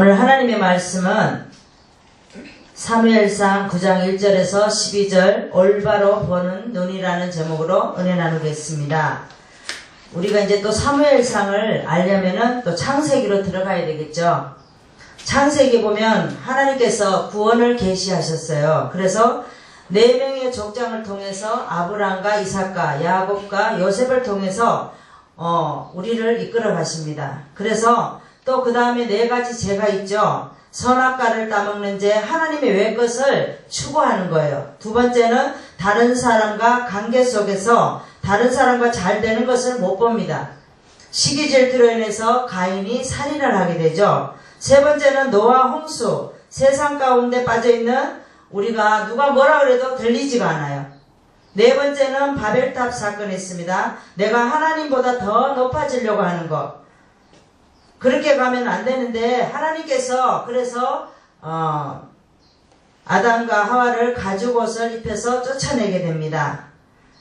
오늘 하나님의 말씀은 사무엘상 9장 1절에서 12절 올바로 보는 눈이라는 제목으로 은혜 나누겠습니다. 우리가 이제 또 사무엘상을 알려면은 또 창세기로 들어가야 되겠죠. 창세기 보면 하나님께서 구원을 계시하셨어요. 그래서 4명의 족장을 통해서 아브람과 이삭과 야곱과 요셉을 통해서 우리를 이끌어 가십니다. 그래서 또 그 다음에 4가지 죄가 있죠. 선악과를 따먹는 죄, 하나님의 외 것을 추구하는 거예요. 두 번째는 다른 사람과 관계 속에서 다른 사람과 잘 되는 것을 못 봅니다. 시기 질투로 인해서 가인이 살인을 하게 되죠. 세 번째는 노아 홍수, 세상 가운데 빠져있는 우리가 누가 뭐라 그래도 들리지가 않아요. 네 번째는 바벨탑 사건이 있습니다. 내가 하나님보다 더 높아지려고 하는 것. 그렇게 가면 안 되는데 하나님께서 그래서 아담과 하와를 가죽옷을 입혀서 쫓아내게 됩니다.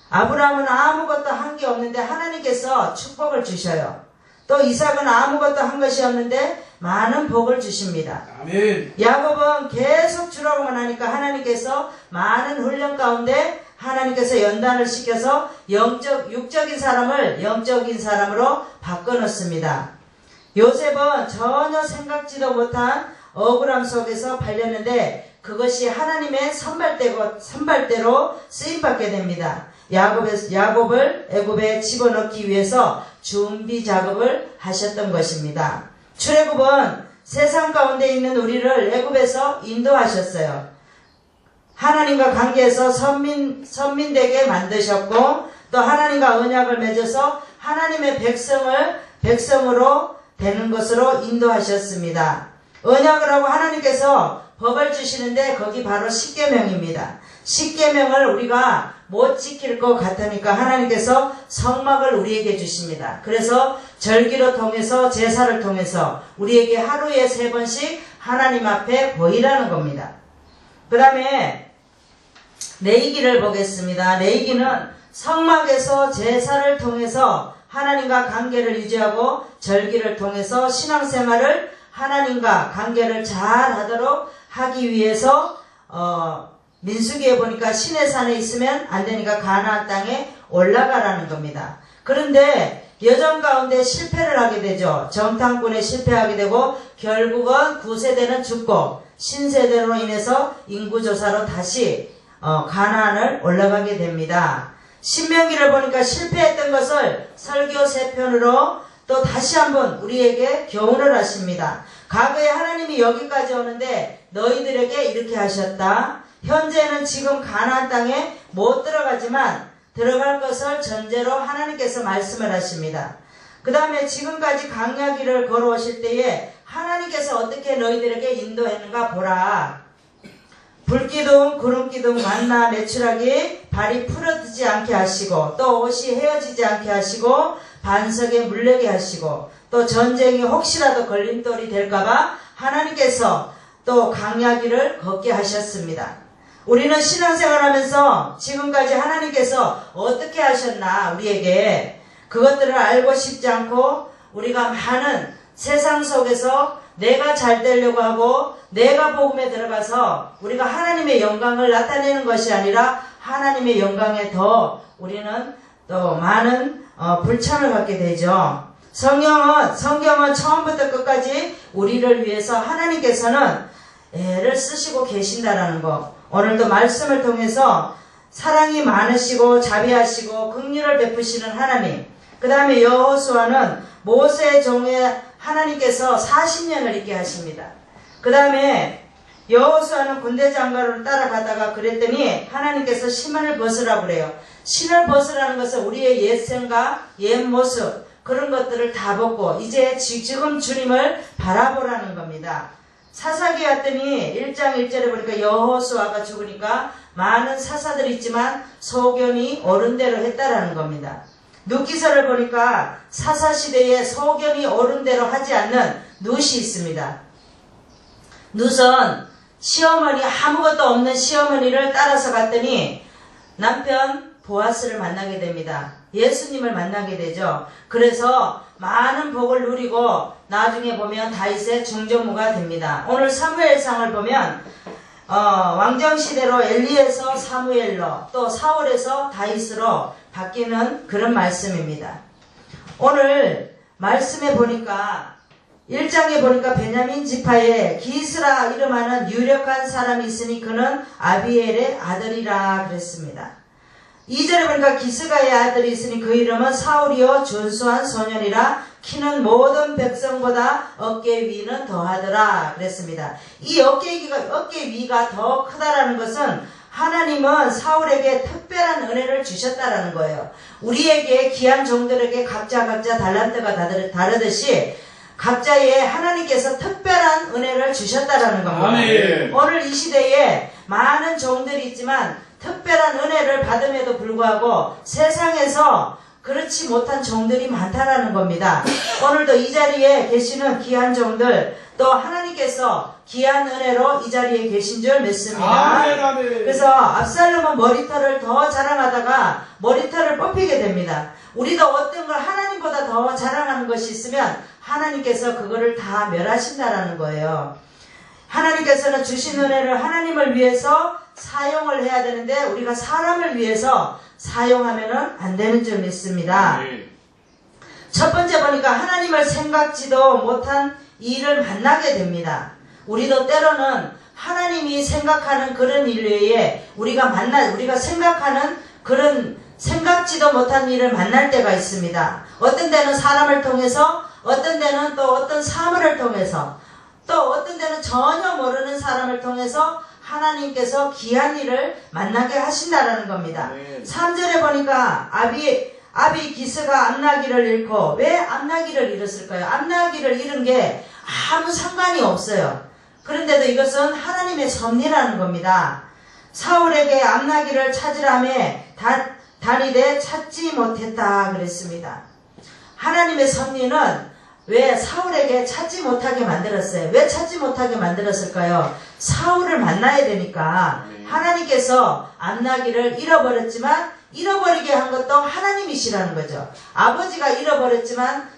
아브라함은 아무것도 한 게 없는데 하나님께서 축복을 주셔요. 또 이삭은 아무것도 한 것이 없는데 많은 복을 주십니다. 아멘. 야곱은 계속 주라고만 하니까 하나님께서 많은 훈련 가운데 하나님께서 연단을 시켜서 육적인 사람을 영적인 사람으로 바꿔놓습니다. 요셉은 전혀 생각지도 못한 억울함 속에서 팔렸는데 그것이 하나님의 선발대로 쓰임받게 됩니다. 야곱을 애굽에 집어넣기 위해서 준비 작업을 하셨던 것입니다. 출애굽은 세상 가운데 있는 우리를 애굽에서 인도하셨어요. 하나님과 관계에서 선민되게 만드셨고 또 하나님과 언약을 맺어서 하나님의 백성으로 되는 것으로 인도하셨습니다. 언약을 하고 하나님께서 법을 주시는데 거기 바로 십계명입니다. 십계명을 우리가 못 지킬 것 같으니까 하나님께서 성막을 우리에게 주십니다. 그래서 절기를 통해서 제사를 통해서 우리에게 하루에 3번씩 하나님 앞에 보이라는 겁니다. 그 다음에 레위기를 보겠습니다. 레위기는 성막에서 제사를 통해서 하나님과 관계를 유지하고 절기를 통해서 신앙생활을 하나님과 관계를 잘 하도록 하기 위해서 민수기에 보니까 시내산에 있으면 안 되니까 가나안 땅에 올라가라는 겁니다. 그런데 여정 가운데 실패를 하게 되죠. 정탐꾼에 실패하게 되고 결국은 9세대는 죽고 신세대로 인해서 인구조사로 다시 가나안을 올라가게 됩니다. 신명기를 보니까 실패했던 것을 설교 3편으로 또 다시 한번 우리에게 교훈을 하십니다. 과거에 하나님이 여기까지 오는데 너희들에게 이렇게 하셨다. 현재는 지금 가나안 땅에 못 들어가지만 들어갈 것을 전제로 하나님께서 말씀을 하십니다. 그 다음에 지금까지 광야길을 걸어오실 때에 하나님께서 어떻게 너희들에게 인도했는가 보라. 불기둥, 구름기둥, 만나, 메추라기, 발이 풀어지지 않게 하시고 또 옷이 헤어지지 않게 하시고 반석에 물려게 하시고 또 전쟁이 혹시라도 걸림돌이 될까봐 하나님께서 또 광야길을 걷게 하셨습니다. 우리는 신앙생활하면서 지금까지 하나님께서 어떻게 하셨나 우리에게 그것들을 알고 싶지 않고 우리가 많은 세상 속에서 내가 잘 되려고 하고 내가 복음에 들어가서 우리가 하나님의 영광을 나타내는 것이 아니라 하나님의 영광에 더 우리는 또 많은 불참을 갖게 되죠. 성경은 처음부터 끝까지 우리를 위해서 하나님께서는 애를 쓰시고 계신다라는 거. 오늘도 말씀을 통해서 사랑이 많으시고 자비하시고 긍휼을 베푸시는 하나님. 그 다음에 여호수아는 모세 종의 하나님께서 40년을 있게 하십니다. 그 다음에 여호수아는 군대 장관으로 따라가다가 그랬더니 하나님께서 신을 벗으라고 그래요. 신을 벗으라는 것은 우리의 옛 생각, 옛 모습 그런 것들을 다 벗고 이제 지금 주님을 바라보라는 겁니다. 사사기 왔더니 1장 1절에 보니까 여호수아가 죽으니까 많은 사사들이 있지만 소견이 옳은 대로 했다라는 겁니다. 룻기서를 보니까 사사시대에 소견이 옳은 대로 하지 않는 룻이 있습니다. 룻은 시어머니 아무것도 없는 시어머니를 따라서 갔더니 남편 보아스를 만나게 됩니다. 예수님을 만나게 되죠. 그래서 많은 복을 누리고 나중에 보면 다윗의 중조무가 됩니다. 오늘 사무엘상을 보면 왕정시대로 엘리에서 사무엘로 또 사울에서 다윗으로 바뀌는 그런 말씀입니다. 오늘 말씀에 보니까 1장에 보니까 베냐민 지파에 기스라 이름하는 유력한 사람이 있으니 그는 아비엘의 아들이라 그랬습니다. 2절에 보니까 기스가의 아들이 있으니 그 이름은 사울이요 준수한 소년이라 키는 모든 백성보다 어깨 위는 더하더라 그랬습니다. 이 어깨 위가 더 크다라는 것은 하나님은 사울에게 특별한 은혜를 주셨다라는 거예요. 우리에게 귀한 종들에게 각자 달란트가 다르듯이 각자의 하나님께서 특별한 은혜를 주셨다라는 겁니다. 아멘. 오늘 이 시대에 많은 종들이 있지만 특별한 은혜를 받음에도 불구하고 세상에서 그렇지 못한 종들이 많다라는 겁니다. 오늘도 이 자리에 계시는 귀한 종들 또 하나님께서 귀한 은혜로 이 자리에 계신 줄 믿습니다. 아멘, 아멘. 그래서 압살롬은 머리털을 더 자랑하다가 머리털을 뽑히게 됩니다. 우리도 어떤 걸 하나님보다 더 자랑하는 것이 있으면 하나님께서 그거를 다 멸하신다라는 거예요. 하나님께서는 주신 은혜를 하나님을 위해서 사용을 해야 되는데 우리가 사람을 위해서 사용하면 안 되는 줄 믿습니다. 첫 번째 보니까 하나님을 생각지도 못한 일을 만나게 됩니다. 우리도 때로는 하나님이 생각하는 그런 일 외에 우리가 생각하는 그런 생각지도 못한 일을 만날 때가 있습니다. 어떤 때는 사람을 통해서, 어떤 때는 또 어떤 사물을 통해서, 또 어떤 때는 전혀 모르는 사람을 통해서 하나님께서 귀한 일을 만나게 하신다라는 겁니다. 3절에 보니까 아비 기스가 암나기를 잃고 왜 암나기를 잃었을까요? 암나기를 잃은 게 아무 상관이 없어요. 그런데도 이것은 하나님의 섭리라는 겁니다. 사울에게 암나기를 찾으라며 다니되 찾지 못했다 그랬습니다. 하나님의 섭리는 왜 사울에게 찾지 못하게 만들었어요? 왜 찾지 못하게 만들었을까요? 사울을 만나야 되니까 하나님께서 암나기를 잃어버렸지만 잃어버리게 한 것도 하나님이시라는 거죠. 아버지가 잃어버렸지만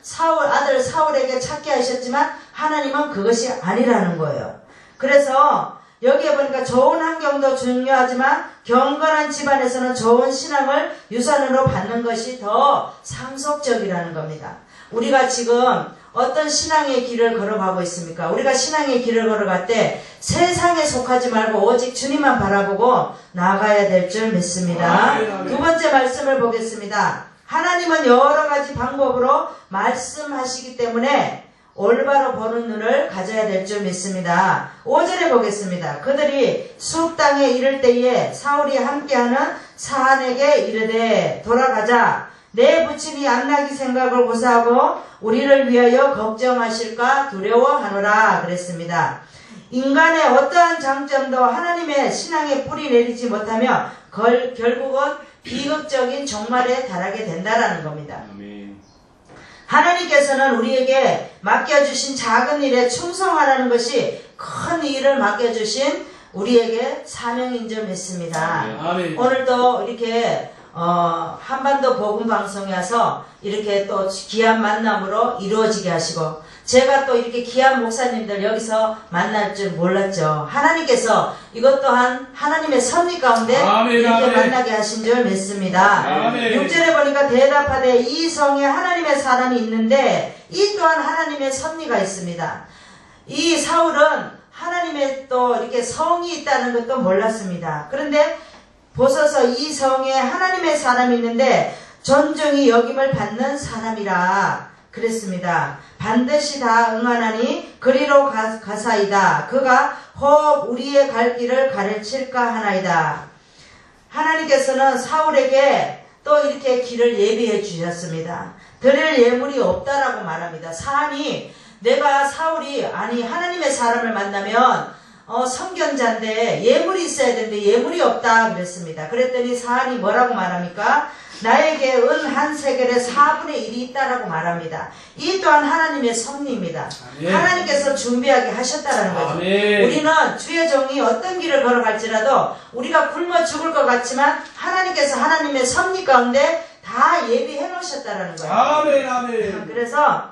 아들 사울에게 찾게 하셨지만 하나님은 그것이 아니라는 거예요. 그래서 여기에 보니까 좋은 환경도 중요하지만 경건한 집안에서는 좋은 신앙을 유산으로 받는 것이 더 상속적이라는 겁니다. 우리가 지금 어떤 신앙의 길을 걸어가고 있습니까? 우리가 신앙의 길을 걸어갈 때 세상에 속하지 말고 오직 주님만 바라보고 나아가야 될 줄 믿습니다. 두 번째 말씀을 보겠습니다. 하나님은 여러 가지 방법으로 말씀하시기 때문에 올바로 보는 눈을 가져야 될 줄 믿습니다. 5절에 보겠습니다. 그들이 숲 땅에 이를 때에 사울이 함께하는 사한에게 이르되 돌아가자. 내 부친이 암나기 생각을 고사하고 우리를 위하여 걱정하실까 두려워하노라 그랬습니다. 인간의 어떠한 장점도 하나님의 신앙에 뿌리 내리지 못하며 결국은 비극적인 종말에 달하게 된다라는 겁니다. 하나님께서는 우리에게 맡겨주신 작은 일에 충성하라는 것이 큰 일을 맡겨주신 우리에게 사명인 줄 믿습니다. 오늘도 이렇게 한반도 복음방송에 와서 이렇게 또 귀한 만남으로 이루어지게 하시고 제가 또 이렇게 귀한 목사님들 여기서 만날 줄 몰랐죠. 하나님께서 이것 또한 하나님의 섭리 가운데 이렇게 만나게 하신 줄 믿습니다. 6절에 보니까 대답하되 이 성에 하나님의 사람이 있는데 이 또한 하나님의 섭리가 있습니다. 이 사울은 하나님의 또 이렇게 성이 있다는 것도 몰랐습니다. 그런데 보소서 이 성에 하나님의 사람이 있는데 존중이 여김을 받는 사람이라 그랬습니다. 반드시 다 응하나니 그리로 가사이다. 그가 혹 우리의 갈 길을 가르칠까 하나이다. 하나님께서는 사울에게 또 이렇게 길을 예비해 주셨습니다. 드릴 예물이 없다라고 말합니다. 사울이 하나님의 사람을 만나면 성견자인데 예물이 있어야 되는데 예물이 없다 그랬습니다. 그랬더니 사한이 뭐라고 말합니까? 나에게 은 한 세겔의 4분의 1이 있다라고 말합니다. 이 또한 하나님의 섭리입니다. 하나님께서 준비하게 하셨다라는 거죠. 우리는 주의 종이 어떤 길을 걸어갈지라도 우리가 굶어 죽을 것 같지만 하나님께서 하나님의 섭리 가운데 다 예비해 놓으셨다라는 거예요. 그래서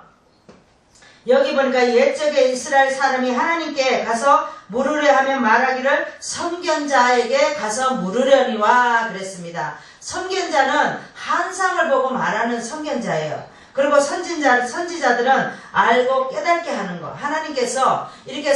여기 보니까 옛적에 이스라엘 사람이 하나님께 가서 물으려 하면 말하기를 선견자에게 가서 물으려니와 그랬습니다. 선견자는 한상을 보고 말하는 선견자예요. 그리고 선지자들은 알고 깨닫게 하는 거. 하나님께서 이렇게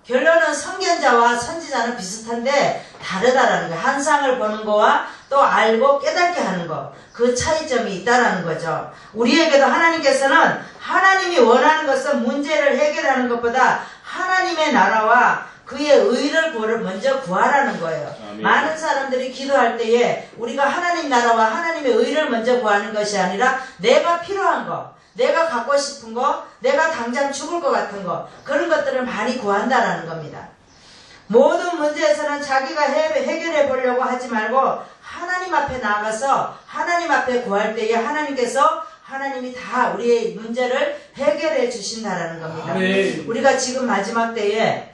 결론은 선견자와 선지자는 비슷한데 다르다라는 거예요. 한상을 보는 거와 또 알고 깨닫게 하는 거. 그 차이점이 있다라는 거죠. 우리에게도 하나님께서는 하나님이 원하는 것은 문제를 해결하는 것보다 하나님의 나라와 그의 의를 먼저 구하라는 거예요. 아멘. 많은 사람들이 기도할 때에 우리가 하나님 나라와 하나님의 의를 먼저 구하는 것이 아니라 내가 필요한 거, 내가 갖고 싶은 거, 내가 당장 죽을 것 같은 거, 그런 것들을 많이 구한다라는 겁니다. 모든 문제에서는 자기가 해결해 보려고 하지 말고 하나님 앞에 나가서 하나님 앞에 구할 때에 하나님이 다 우리의 문제를 해결해 주신다라는 겁니다. 아멘. 우리가 지금 마지막 때에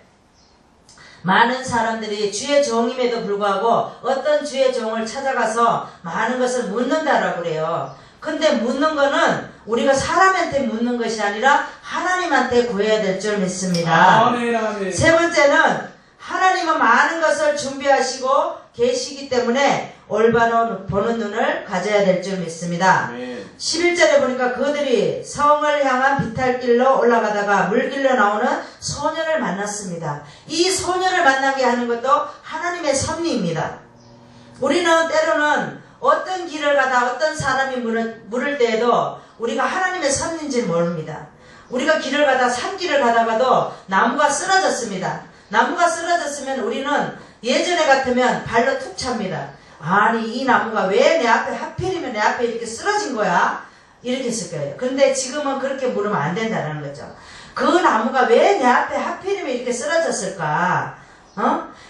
많은 사람들이 주의 종임에도 불구하고 어떤 주의 종을 찾아가서 많은 것을 묻는다라고 그래요. 근데 묻는 거는 우리가 사람한테 묻는 것이 아니라 하나님한테 구해야 될 줄 믿습니다. 아멘, 아멘. 세 번째는 하나님은 많은 것을 준비하시고 계시기 때문에 올바로 보는 눈을 가져야 될 줄 믿습니다. 아멘. 11절에 보니까 그들이 성을 향한 비탈길로 올라가다가 물길로 나오는 소년을 만났습니다. 이 소년을 만나게 하는 것도 하나님의 섭리입니다. 우리는 때로는 어떤 길을 가다 어떤 사람이 물을 때에도 우리가 하나님의 섭리인지 모릅니다. 우리가 길을 가다 산길을 가다가도 나무가 쓰러졌습니다. 나무가 쓰러졌으면 우리는 예전에 같으면 발로 툭 찹니다. 아니 이 나무가 왜 내 앞에 하필이면 내 앞에 이렇게 쓰러진 거야? 이렇게 했을 거예요. 근데 지금은 그렇게 물으면 안 된다는 거죠. 그 나무가 왜 내 앞에 하필이면 이렇게 쓰러졌을까?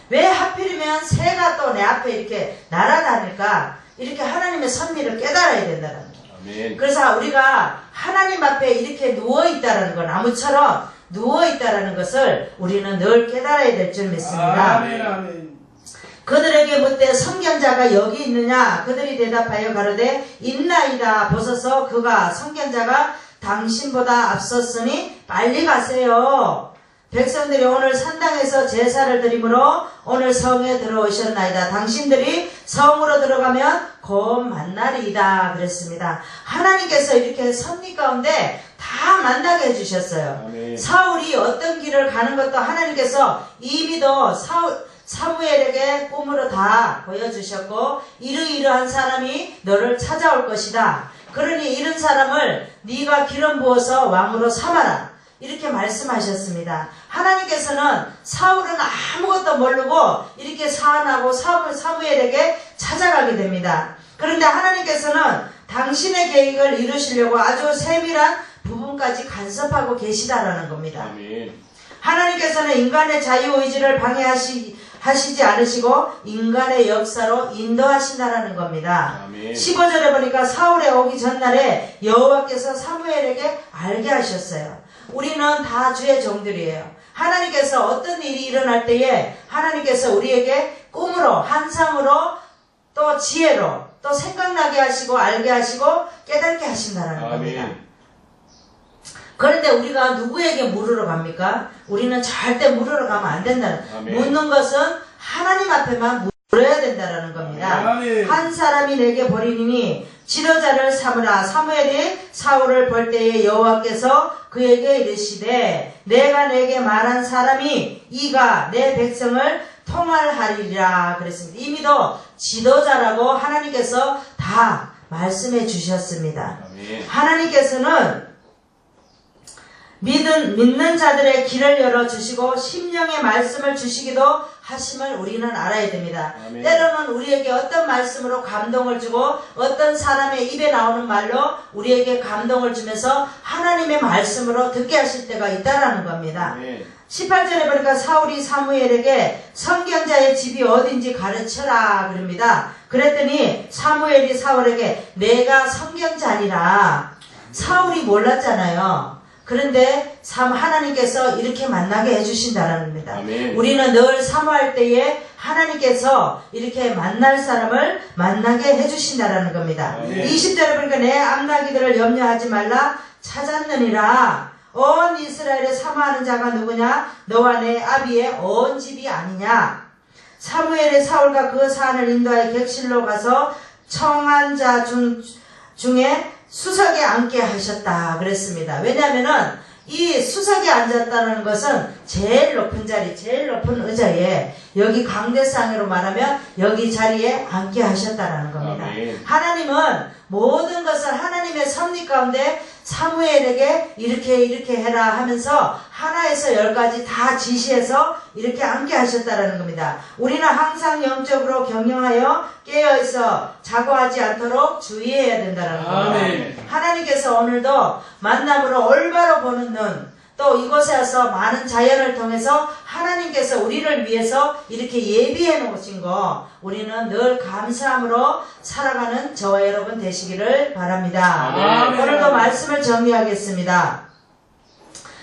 왜 하필이면 새가 또 내 앞에 이렇게 날아다닐까? 이렇게 하나님의 섭리를 깨달아야 된다는 거죠. 아멘. 그래서 우리가 하나님 앞에 이렇게 누워있다는 건 나무처럼 누워있다라는 것을 우리는 늘 깨달아야 될 줄 믿습니다. 아멘, 아멘. 그들에게 묻되 선견자가 여기 있느냐? 그들이 대답하여 가로되 있나이다. 보소서 그가 선견자가 당신보다 앞섰으니 빨리 가세요. 백성들이 오늘 산당에서 제사를 드리므로 오늘 성에 들어오셨나이다. 당신들이 성으로 들어가면 곧 만나리이다. 그랬습니다. 하나님께서 이렇게 섭리 가운데 다 만나게 해주셨어요. 아멘. 사울이 어떤 길을 가는 것도 하나님께서 이미도 사무엘에게 꿈으로 다 보여주셨고 이러이러한 사람이 너를 찾아올 것이다. 그러니 이런 사람을 네가 기름 부어서 왕으로 삼아라. 이렇게 말씀하셨습니다. 하나님께서는 사울은 아무것도 모르고 이렇게 사안하고 사무엘에게 찾아가게 됩니다. 그런데 하나님께서는 당신의 계획을 이루시려고 아주 세밀한 부분까지 간섭하고 계시다라는 겁니다. 아멘. 하나님께서는 인간의 자유의지를 방해하시지 않으시고 인간의 역사로 인도하신다라는 겁니다. 아멘. 15절에 보니까 사울의 오기 전날에 여호와께서 사무엘에게 알게 하셨어요. 우리는 다 주의 종들이에요. 하나님께서 어떤 일이 일어날 때에 하나님께서 우리에게 꿈으로 환상으로 또 지혜로 또 생각나게 하시고 알게 하시고 깨닫게 하신다는 겁니다. 그런데 우리가 누구에게 물으러 갑니까? 우리는 절대 물으러 가면 안 된다는. 아멘. 묻는 것은 하나님 앞에만 물어야 된다는 겁니다. 아멘. 한 사람이 내게 버리니 지도자를 삼으라. 사무엘이 사울을 볼 때에 여호와께서 그에게 이르시되 내가 내게 말한 사람이 이가 내 백성을 통할하리라 그랬습니다. 이미도 지도자라고 하나님께서 다 말씀해 주셨습니다. 아멘. 하나님께서는 믿는 자들의 길을 열어주시고 심령의 말씀을 주시기도 하심을 우리는 알아야 됩니다. 아멘. 때로는 우리에게 어떤 말씀으로 감동을 주고 어떤 사람의 입에 나오는 말로 우리에게 감동을 주면서 하나님의 말씀으로 듣게 하실 때가 있다라는 겁니다. 아멘. 18절에 보니까 사울이 사무엘에게 선견자의 집이 어딘지 가르쳐라 그럽니다. 그랬더니 사무엘이 사울에게 내가 선견자니라. 사울이 몰랐잖아요. 그런데 하나님께서 이렇게 만나게 해주신다는 겁니다. 아멘. 우리는 늘 사모할 때에 하나님께서 이렇게 만날 사람을 만나게 해주신다는 겁니다. 아멘. 20절에 보니까 내 암나기들을 염려하지 말라 찾았느니라. 온 이스라엘에 사모하는 자가 누구냐? 너와 내 아비의 온 집이 아니냐? 사무엘이 사울과 그 사안을 인도하여 객실로 가서 청한 자 중에 수석에 앉게 하셨다 그랬습니다. 왜냐하면은 이 수석에 앉았다는 것은 제일 높은 자리, 제일 높은 의자에 여기 강대상으로 말하면 여기 자리에 앉게 하셨다라는 겁니다. 아멘. 하나님은 모든 것을 하나님의 섭리 가운데 사무엘에게 이렇게 해라 하면서 하나에서 10가지 다 지시해서 이렇게 앉게 하셨다라는 겁니다. 우리는 항상 영적으로 경영하여 깨어있어 자고하지 않도록 주의해야 된다는 겁니다. 아멘. 하나님께서 오늘도 만남으로 올바로 보는 눈, 또 이곳에 와서 많은 자연을 통해서 하나님께서 우리를 위해서 이렇게 예비해 놓으신 거 우리는 늘 감사함으로 살아가는 저와 여러분 되시기를 바랍니다. 아멘. 오늘도 말씀을 정리하겠습니다.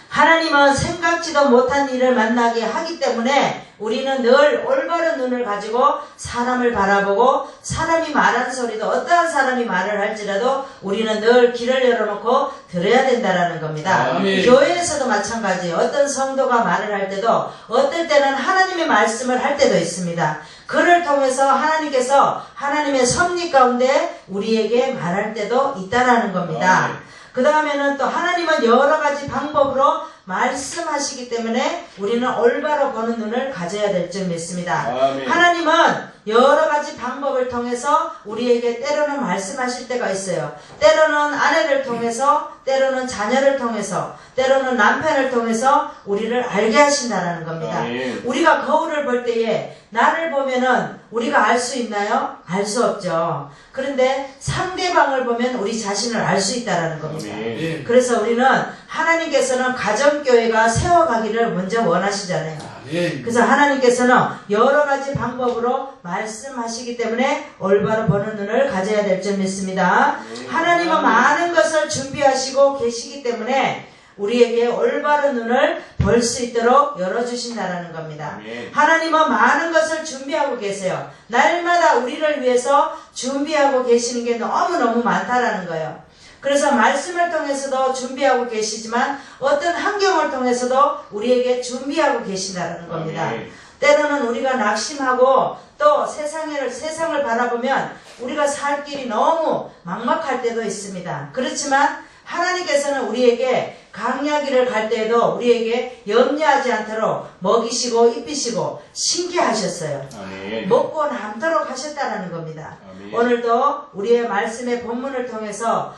하나님은 생각지도 못한 일을 만나게 하기 때문에 우리는 늘 올바른 눈을 가지고 사람을 바라보고 사람이 말하는 소리도 어떠한 사람이 말을 할지라도 우리는 늘 귀를 열어놓고 들어야 된다라는 겁니다. 아멘. 교회에서도 마찬가지예요. 어떤 성도가 말을 할 때도 어떨 때는 하나님의 말씀을 할 때도 있습니다. 그를 통해서 하나님께서 하나님의 섭리 가운데 우리에게 말할 때도 있다라는 겁니다. 아멘. 그 다음에는 또 하나님은 여러 가지 방법으로 말씀하시기 때문에 우리는 올바로 보는 눈을 가져야 될 줄 믿습니다. 아멘. 하나님은 여러 가지 방법을 통해서 우리에게 때로는 말씀하실 때가 있어요. 때로는 아내를 통해서, 때로는 자녀를 통해서, 때로는 남편을 통해서 우리를 알게 하신다는 겁니다. 아멘. 우리가 거울을 볼 때에 나를 보면은 우리가 알 수 있나요? 알 수 없죠. 그런데 상대방을 보면 우리 자신을 알 수 있다는 겁니다. 아멘. 그래서 우리는 하나님께서는 가정교회가 세워가기를 먼저 원하시잖아요. 그래서 하나님께서는 여러 가지 방법으로 말씀하시기 때문에 올바로 보는 눈을 가져야 될 줄 믿습니다. 하나님은 많은 것을 준비하시고 계시기 때문에 우리에게 올바른 눈을 볼 수 있도록 열어주신다는 겁니다. 하나님은 많은 것을 준비하고 계세요. 날마다 우리를 위해서 준비하고 계시는 게 너무너무 많다라는 거예요. 그래서 말씀을 통해서도 준비하고 계시지만 어떤 환경을 통해서도 우리에게 준비하고 계신다는 겁니다. 때로는 우리가 낙심하고 또 세상을 바라보면 우리가 살 길이 너무 막막할 때도 있습니다. 그렇지만 하나님께서는 우리에게 강야기를 갈 때에도 우리에게 염려하지 않도록 먹이시고 입히시고 신게 하셨어요. 아멘. 먹고 남도록 하셨다는 겁니다. 아멘. 오늘도 우리의 말씀의 본문을 통해서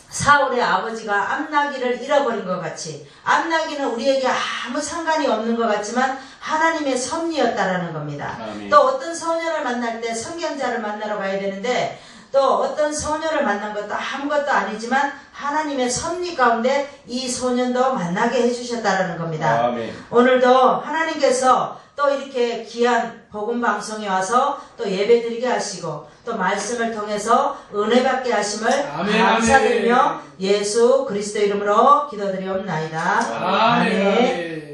사울의 아버지가 암나기를 잃어버린 것 같이 암나기는 우리에게 아무 상관이 없는 것 같지만 하나님의 섭리였다라는 겁니다. 아멘. 또 어떤 소년을 만날 때 선견자를 만나러 가야 되는데 또 어떤 소년을 만난 것도 아무것도 아니지만 하나님의 섭리 가운데 이 소년도 만나게 해주셨다라는 겁니다. 아멘. 오늘도 하나님께서 또 이렇게 귀한 복음 방송에 와서 또 예배 드리게 하시고 또 말씀을 통해서 은혜 받게 하심을 아멘, 감사드리며 아멘. 예수 그리스도 이름으로 기도드리옵나이다. 아멘.